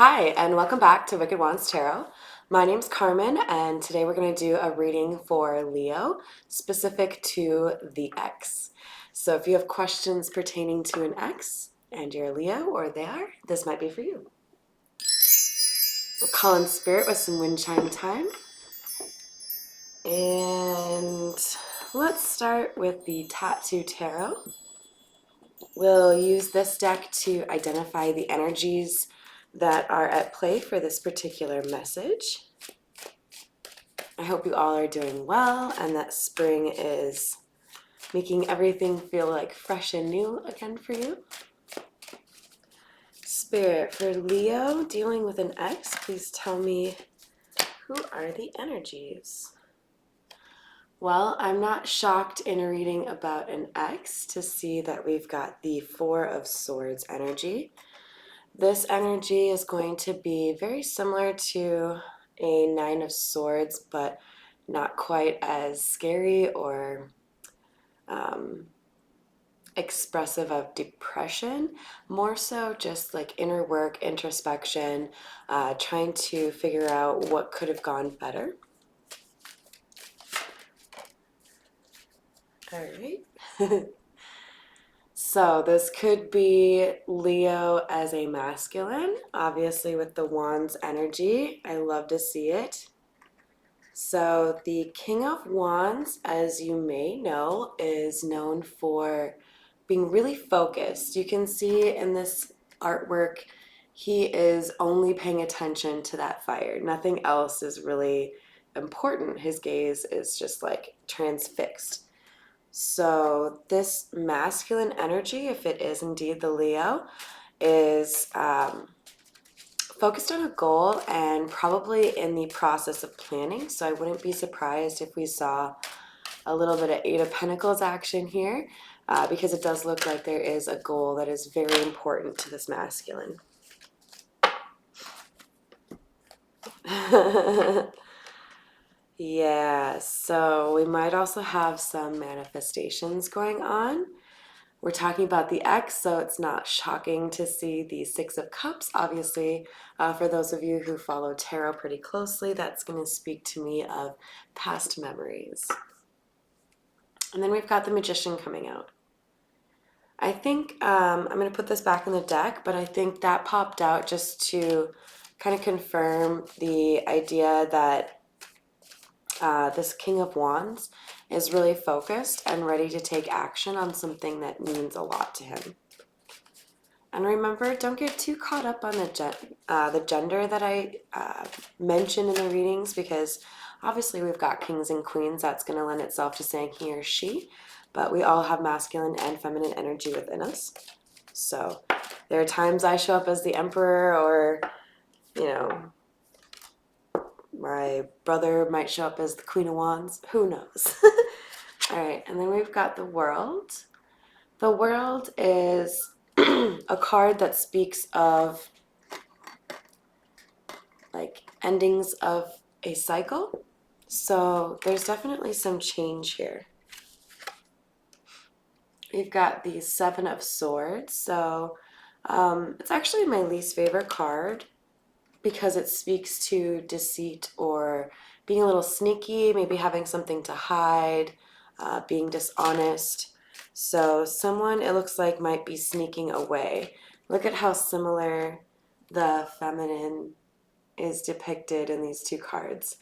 Hi, and welcome back to Wicked Wands Tarot. My name's Carmen, and today we're going to do a reading for Leo, specific to the ex. So if you have questions pertaining to an ex, and you're a Leo, or they are, this might be for you. We'll call in spirit with some wind chime time. And let's start with the Tattoo Tarot. We'll use this deck to identify the energies that are at play for this particular message. I hope you all are doing well and that spring is making everything feel like fresh and new again for you. Spirit, for Leo dealing with an ex, please tell me, who are the energies? Well, I'm not shocked in a reading about an ex to see that we've got the Four of Swords energy. This energy is going to be very similar to a Nine of Swords, but not quite as scary or expressive of depression, more so just like inner work, introspection, trying to figure out what could have gone better. All right. So this could be Leo as a masculine, obviously with the Wands energy. I love to see it. So the King of Wands, as you may know, is known for being really focused. You can see in this artwork, he is only paying attention to that fire. Nothing else is really important. His gaze is just like transfixed. So this masculine energy, if it is indeed the Leo, is focused on a goal and probably in the process of planning. So I wouldn't be surprised if we saw a little bit of Eight of Pentacles action here, because it does look like there is a goal that is very important to this masculine. Yeah, so we might also have some manifestations going on. We're talking about the ex, so it's not shocking to see the Six of Cups. Obviously, for those of you who follow tarot pretty closely, that's going to speak to me of past memories. And then we've got the Magician coming out. I think I'm going to put this back in the deck, but I think that popped out just to kind of confirm the idea that this King of Wands is really focused and ready to take action on something that means a lot to him. And remember, don't get too caught up on the gender that I mentioned in the readings, because obviously we've got kings and queens. That's going to lend itself to saying he or she, but we all have masculine and feminine energy within us. So there are times I show up as the Emperor, or, you know, my brother might show up as the Queen of Wands. Who knows? All right, and then we've got the World. The World is a card that speaks of like endings of a cycle. So there's definitely some change here. We've got the Seven of Swords. So it's actually my least favorite card because it speaks to deceit or being a little sneaky, maybe having something to hide, being dishonest. So someone, it looks like, might be sneaking away. Look at how similar the feminine is depicted in these two cards.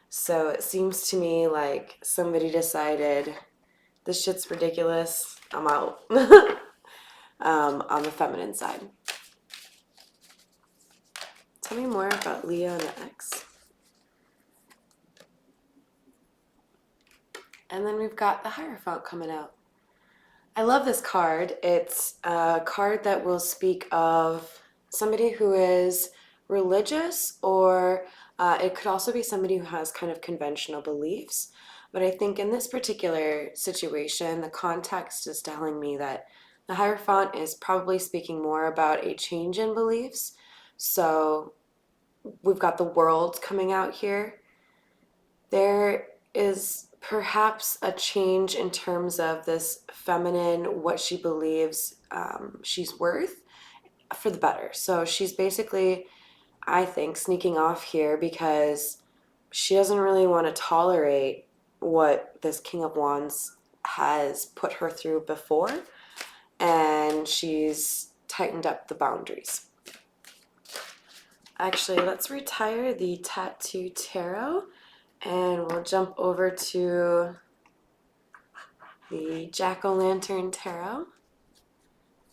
So it seems to me like somebody decided, this shit's ridiculous, I'm out. On the feminine side. Tell me more about Leo and the ex. And then we've got the Hierophant coming out. I love this card. It's a card that will speak of somebody who is religious, or it could also be somebody who has kind of conventional beliefs. But I think in this particular situation, the context is telling me that the Hierophant is probably speaking more about a change in beliefs. So we've got the World coming out here. There is perhaps a change in terms of this feminine, what she believes she's worth, for the better. So she's basically I think, sneaking off here because she doesn't really want to tolerate what this King of Wands has put her through before, and she's tightened up the boundaries. Actually, let's retire the Tattoo Tarot and we'll jump over to the Jack-o'-lantern Tarot.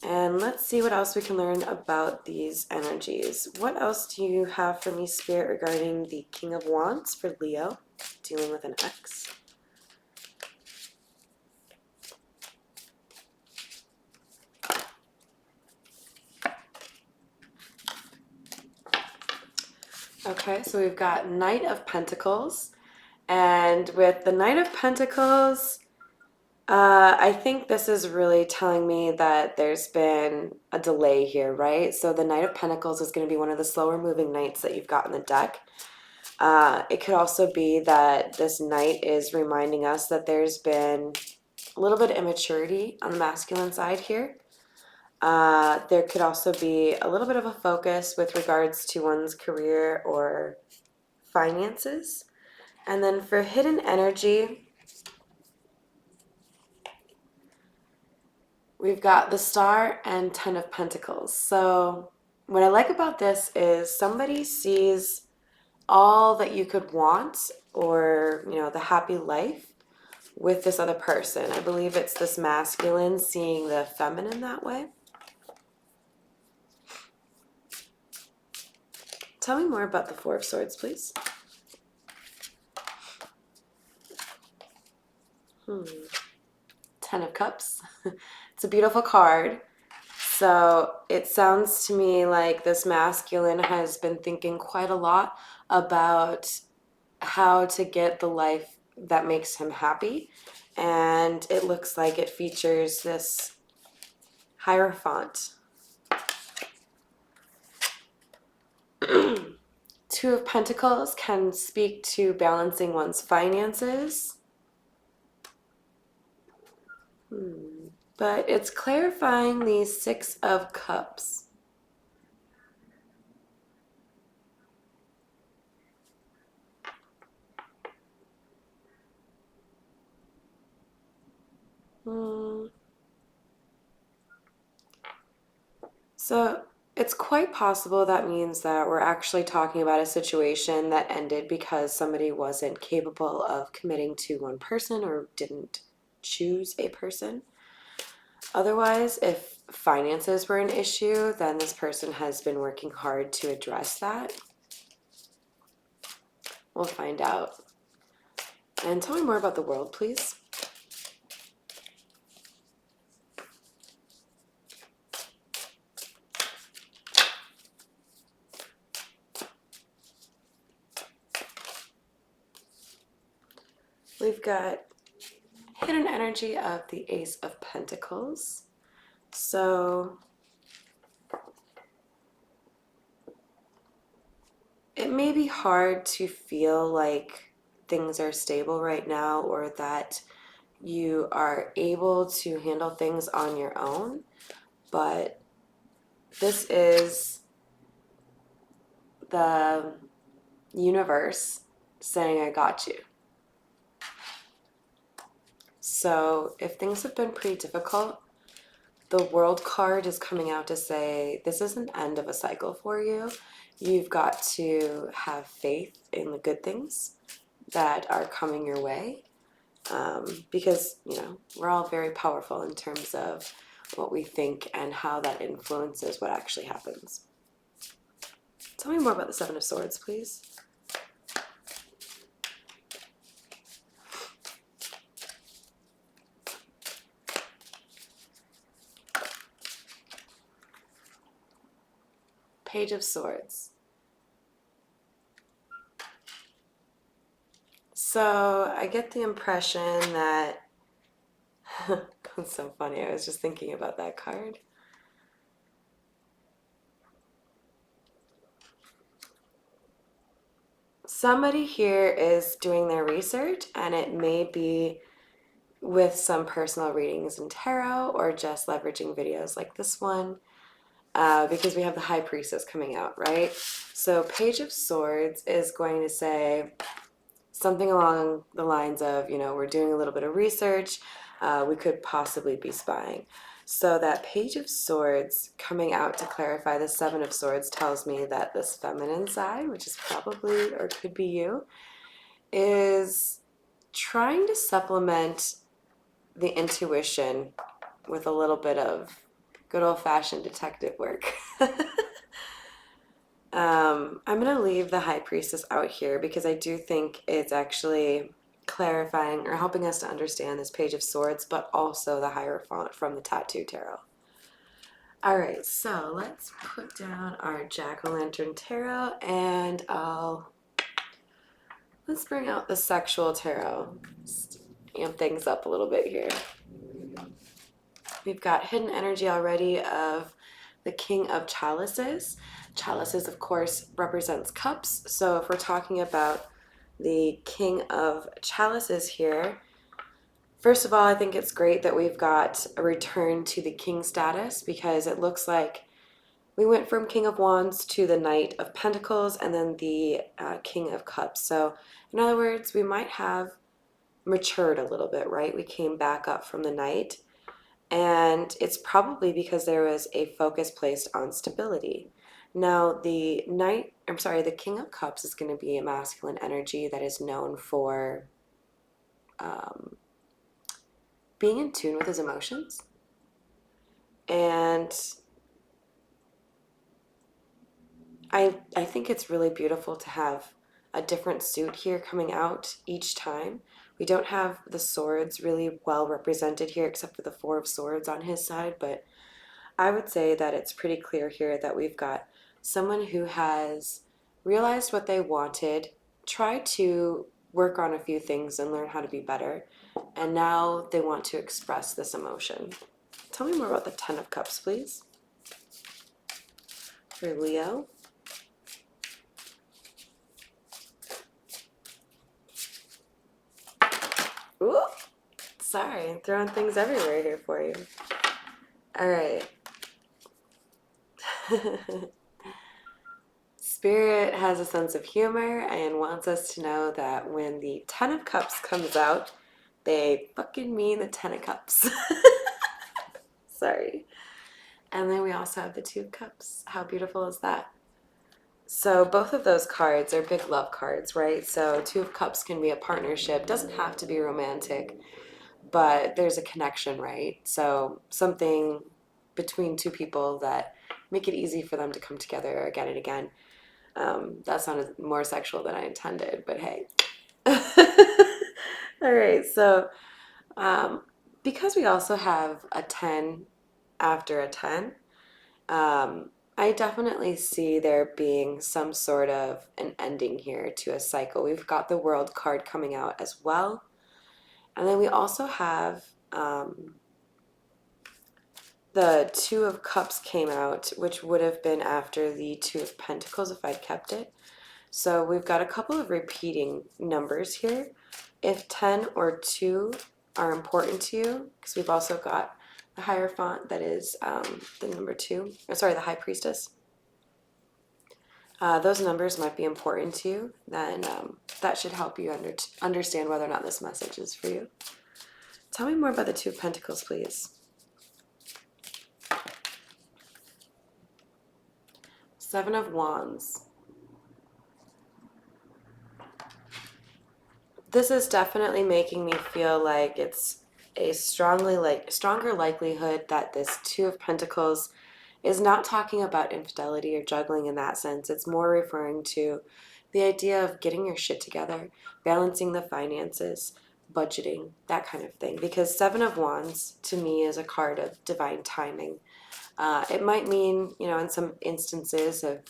And let's see what else we can learn about these energies. What else do you have for me, Spirit, regarding the King of Wands for Leo dealing with an ex? Okay, so we've got Knight of Pentacles. And with the Knight of Pentacles, I think this is really telling me that there's been a delay here, right? So the Knight of Pentacles is going to be one of the slower moving knights that you've got in the deck. It could also be that this Knight is reminding us that there's been a little bit of immaturity on the masculine side here. There could also be a little bit of a focus with regards to one's career or finances. And then for hidden energy, we've got the Star and Ten of Pentacles. So what I like about this is somebody sees all that you could want, or, you know, the happy life with this other person. I believe it's this masculine seeing the feminine that way. Tell me more about the Four of Swords, please. Ten of Cups. It's a beautiful card. So it sounds to me like this masculine has been thinking quite a lot about how to get the life that makes him happy. And it looks like it features this Hierophant. Two of Pentacles can speak to balancing one's finances. But it's clarifying the Six of Cups. So it's quite possible that means that we're actually talking about a situation that ended because somebody wasn't capable of committing to one person or didn't choose a person. Otherwise, if finances were an issue, then this person has been working hard to address that. We'll find out. And tell me more about the World, please. We've got hidden energy of the Ace of Pentacles. So it may be hard to feel like things are stable right now, or that you are able to handle things on your own, but this is the universe saying, I got you. So if things have been pretty difficult, the World card is coming out to say this is an end of a cycle for you. You've got to have faith in the good things that are coming your way, because, you know, we're all very powerful in terms of what we think and how that influences what actually happens. Tell me more about the Seven of Swords, please. Page of Swords. So I get the impression that it's so funny. I was just thinking about that card. Somebody here is doing their research, and it may be with some personal readings in tarot or just leveraging videos like this one. because we have the High Priestess coming out, right? So Page of Swords is going to say something along the lines of, we're doing a little bit of research. We could possibly be spying. So that Page of Swords coming out to clarify the Seven of Swords tells me that this feminine side, which is probably or could be you, is trying to supplement the intuition with a little bit of good old-fashioned detective work. I'm going to leave the High Priestess out here because I do think it's actually clarifying or helping us to understand this Page of Swords, but also the Hierophant from the Tattoo Tarot. All right, so let's put down our Jack-o'-lantern tarot, and let's bring out the Sexual Tarot. Just amp things up a little bit here. We've got hidden energy already of the King of Chalices. Chalices, of course, represents cups. So if we're talking about the King of Chalices here, first of all, I think it's great that we've got a return to the King status, because it looks like we went from King of Wands to the Knight of Pentacles and then the King of Cups. So in other words, we might have matured a little bit, right? We came back up from the Knight. And it's probably because there was a focus placed on stability. Now, the King of Cups is going to be a masculine energy that is known for being in tune with his emotions. And I think it's really beautiful to have a different suit here coming out each time. We don't have the swords really well represented here except for the Four of Swords on his side, but I would say that it's pretty clear here that we've got someone who has realized what they wanted, tried to work on a few things and learn how to be better, and now they want to express this emotion. Tell me more about the Ten of Cups, please, for Leo. Ooh, sorry, I'm throwing things everywhere here for you. All right. Spirit has a sense of humor and wants us to know that when the Ten of Cups comes out, they fucking mean the Ten of Cups. Sorry. And then we also have the Two of Cups. How beautiful is that? So both of those cards are big love cards, right? So Two of Cups can be a partnership. Doesn't have to be romantic, but there's a connection, right? So something between two people that make it easy for them to come together again and again. That sounded more sexual than I intended, but hey. All right, so because we also have a 10 after a 10, I definitely see there being some sort of an ending here to a cycle. We've got the World card coming out as well. And then we also have the Two of Cups came out, which would have been after the Two of Pentacles if I'd kept it. So we've got a couple of repeating numbers here. If 10 or 2 are important to you, because we've also got the Hierophant that is the number 2, the High Priestess. Those numbers might be important to you, then that should help you understand whether or not this message is for you. Tell me more about the Two of Pentacles, please. Seven of Wands. This is definitely making me feel like it's a stronger likelihood that this Two of Pentacles is not talking about infidelity or juggling in that sense. It's more referring to the idea of getting your shit together, balancing the finances, budgeting, that kind of thing. Because Seven of Wands, to me, is a card of divine timing. It might mean, in some instances of,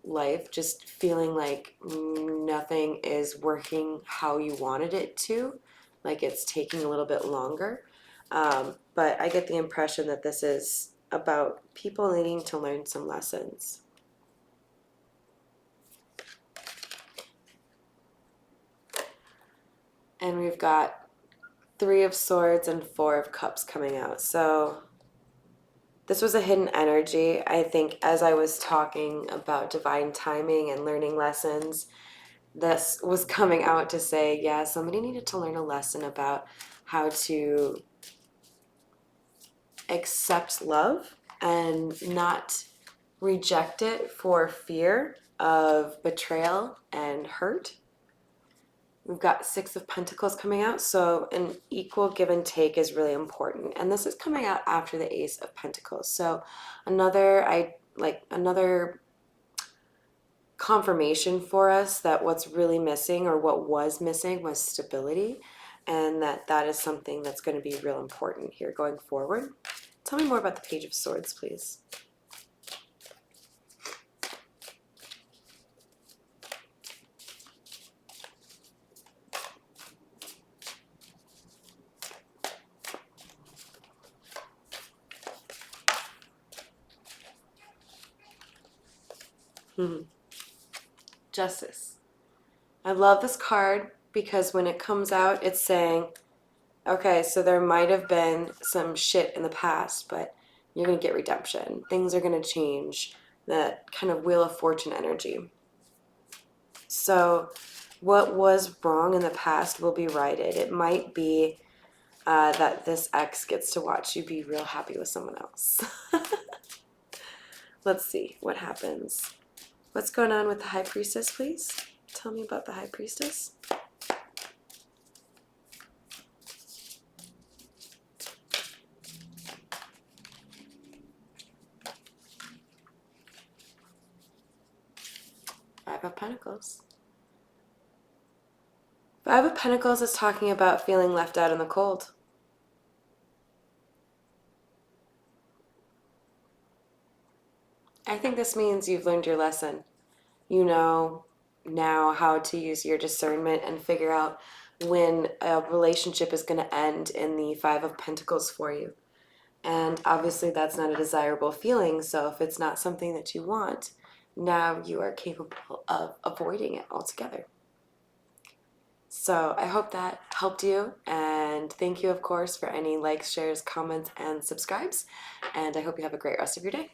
life just feeling like nothing is working how you wanted it to, like it's taking a little bit longer. But I get the impression that this is about people needing to learn some lessons. And we've got Three of Swords and Four of Cups coming out. So This was a hidden energy. I think as I was talking about divine timing and learning lessons, this was coming out to say, yeah, somebody needed to learn a lesson about how to accept love and not reject it for fear of betrayal and hurt. We've got Six of Pentacles coming out, so an equal give and take is really important. And this is coming out after the Ace of Pentacles. So another confirmation for us that what's really missing, or what was missing, was stability, and that is something that's going to be real important here going forward. Tell me more about the Page of Swords, please. Justice. I love this card because when it comes out, it's saying, okay, so there might have been some shit in the past, but you're going to get redemption. Things are going to change. That kind of Wheel of Fortune energy. So what was wrong in the past will be righted. It might be that this ex gets to watch you be real happy with someone else. Let's see what happens. What's going on with the High Priestess, please? Tell me about the High Priestess. Five of Pentacles. Five of Pentacles is talking about feeling left out in the cold. I think this means you've learned your lesson. You know now how to use your discernment and figure out when a relationship is going to end in the Five of Pentacles for you. And obviously that's not a desirable feeling, so if it's not something that you want, now you are capable of avoiding it altogether. So I hope that helped you, and thank you, of course, for any likes, shares, comments, and subscribes, and I hope you have a great rest of your day.